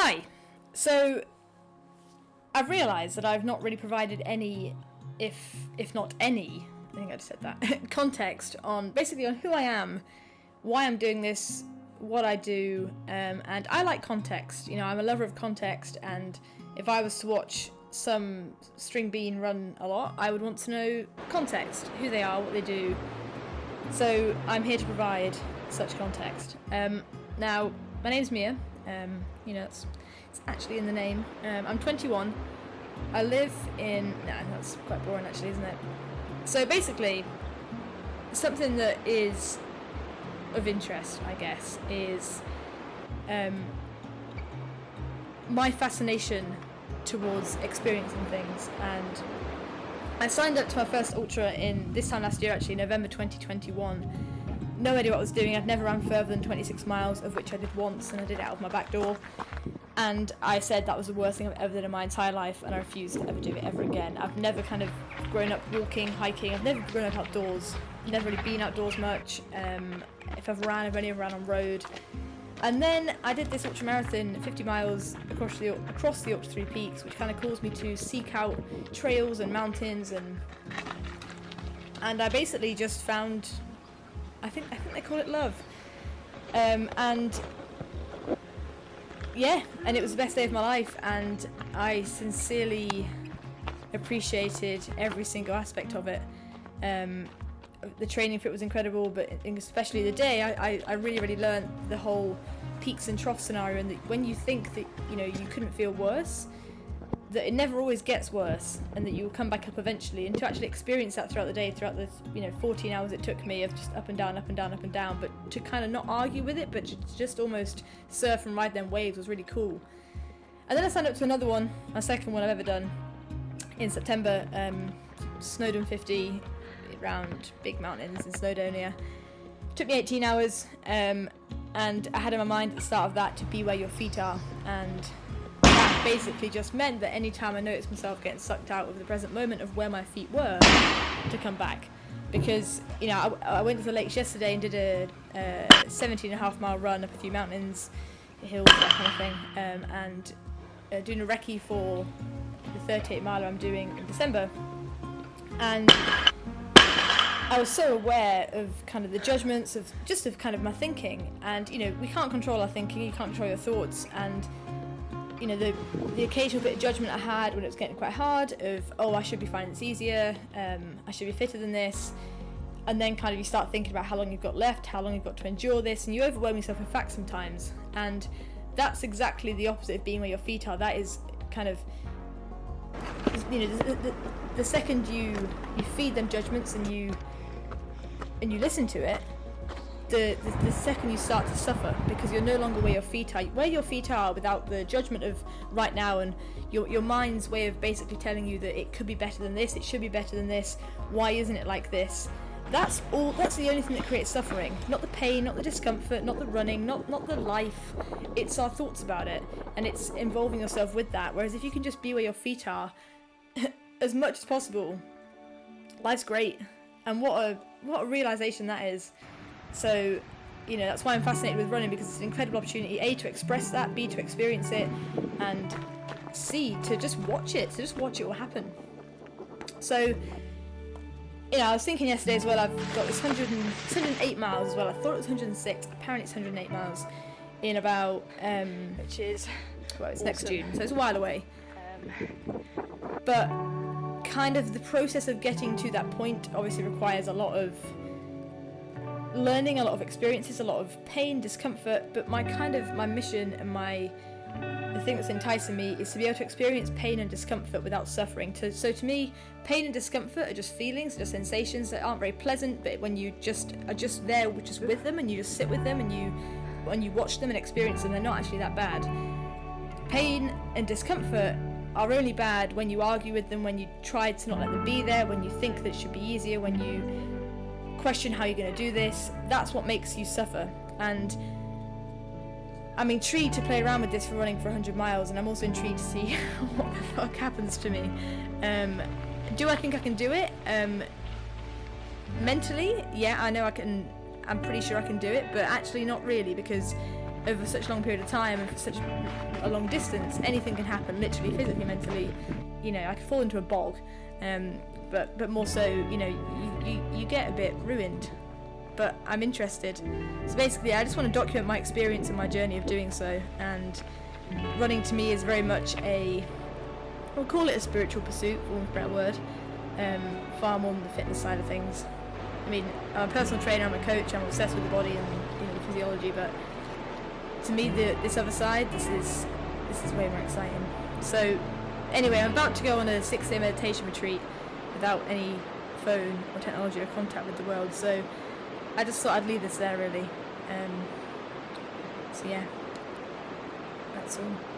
Hi. So I've realised that I've not really provided any, if not any, I think I just said that, context on basically on who I am, why I'm doing this, what I do, and I like context. You know, I'm a lover of context, and if I was to watch some string bean run a lot, I would want to know context, who they are, what they do. So I'm here to provide such context. Now, my name's Mia. You know, it's actually in the name. I'm 21. I live in... that's quite boring actually, isn't it? So basically, something that is of interest, I guess, is my fascination towards experiencing things. And I signed up to my first ultra in this time last year, actually, November 2021. No idea what I was doing. I'd never ran further than 26 miles, of which I did once, and I did it out of my back door. And I said that was the worst thing I've ever done in my entire life, and I refuse to ever do it ever again. I've never kind of grown up walking, hiking. I've never grown up outdoors. Never really been outdoors much. If I've ran, I've only ever ran on road. And then I did this ultramarathon, 50 miles across the Ultra 3 Peaks, which kind of caused me to seek out trails and mountains, and I basically just found, I think they call it love, and it was the best day of my life, and I sincerely appreciated every single aspect of it. The training for it was incredible, but especially the day, I really learned the whole peaks and troughs scenario, and that when you think that, you know, you couldn't feel worse, that it never always gets worse, and that you'll come back up eventually. And to actually experience that throughout the day, throughout the 14 hours it took me of just up and down, up and down, up and down, but to kind of not argue with it, but to just almost surf and ride them waves was really cool. And then I signed up to another one, my second one I've ever done, in September, Snowdon 50, around big mountains in Snowdonia. Took me 18 hours, and I had in my mind at the start of that to be where your feet are, and that basically just meant that any time I noticed myself getting sucked out of the present moment of where my feet were, to come back. Because, you know, I went to the lakes yesterday and did a 17.5 mile run up a few mountains, hills, that kind of thing, and doing a recce for the 38 miler I'm doing in December. And I was so aware of kind of the judgments of kind of my thinking, and, you know, we can't control our thinking, you can't control your thoughts, and, you know, the occasional bit of judgment I had when it was getting quite hard of, oh, I should be finding this easier, I should be fitter than this, and then kind of you start thinking about how long you've got left, how long you've got to endure this, and you overwhelm yourself with facts sometimes, and that's exactly the opposite of being where your feet are. That is kind of, you know, the second you feed them judgments and you listen to it, the second you start to suffer, because you're no longer where your feet are without the judgment of right now, and your mind's way of basically telling you that it could be better than this, it should be better than this, why isn't it like this? That's the only thing that creates suffering. Not the pain, not the discomfort, not the running, not the life. It's our thoughts about it, and it's involving yourself with that. Whereas if you can just be where your feet are as much as possible, life's great. And what a realisation that is. So, you know, that's why I'm fascinated with running, because it's an incredible opportunity, A, to express that, B, to experience it, and C, to just watch it, all happen. So, you know, I was thinking yesterday as well, I've got this 108 miles as well. I thought it was 106, apparently it's 108 miles in about, which is, well, it's awesome. Next June, so it's a while away. But kind of the process of getting to that point obviously requires a lot of learning, a lot of experiences, a lot of pain, discomfort, but my mission and the thing that's enticing me is to be able to experience pain and discomfort without suffering. So to me, pain and discomfort are just feelings, just sensations that aren't very pleasant, but when you just are just there, just with them, and you just sit with them, and you watch them and experience them, they're not actually that bad. Pain and discomfort are only bad when you argue with them, when you try to not let them be there, when you think that it should be easier, when you question how you're going to do this. That's what makes you suffer. And I'm intrigued to play around with this for running for 100 miles, and I'm also intrigued to see what the fuck happens to me. Do I think I can do it? Mentally, yeah, I know I can. I'm pretty sure I can do it, but actually not really, because over such a long period of time and for such a long distance, anything can happen, literally, physically, mentally. You know, I could fall into a bog, but more so, you know, you get a bit ruined. But I'm interested. So basically, I just want to document my experience and my journey of doing so. And running to me is very much we'll call it a spiritual pursuit, for want of a better word, far more than the fitness side of things. I mean, I'm a personal trainer, I'm a coach, I'm obsessed with the body and, you know, the physiology, but to me, this other side, this is way more exciting. So anyway, I'm about to go on a 6-day meditation retreat without any phone or technology or contact with the world, so I just thought I'd leave this there, really. So yeah, that's all.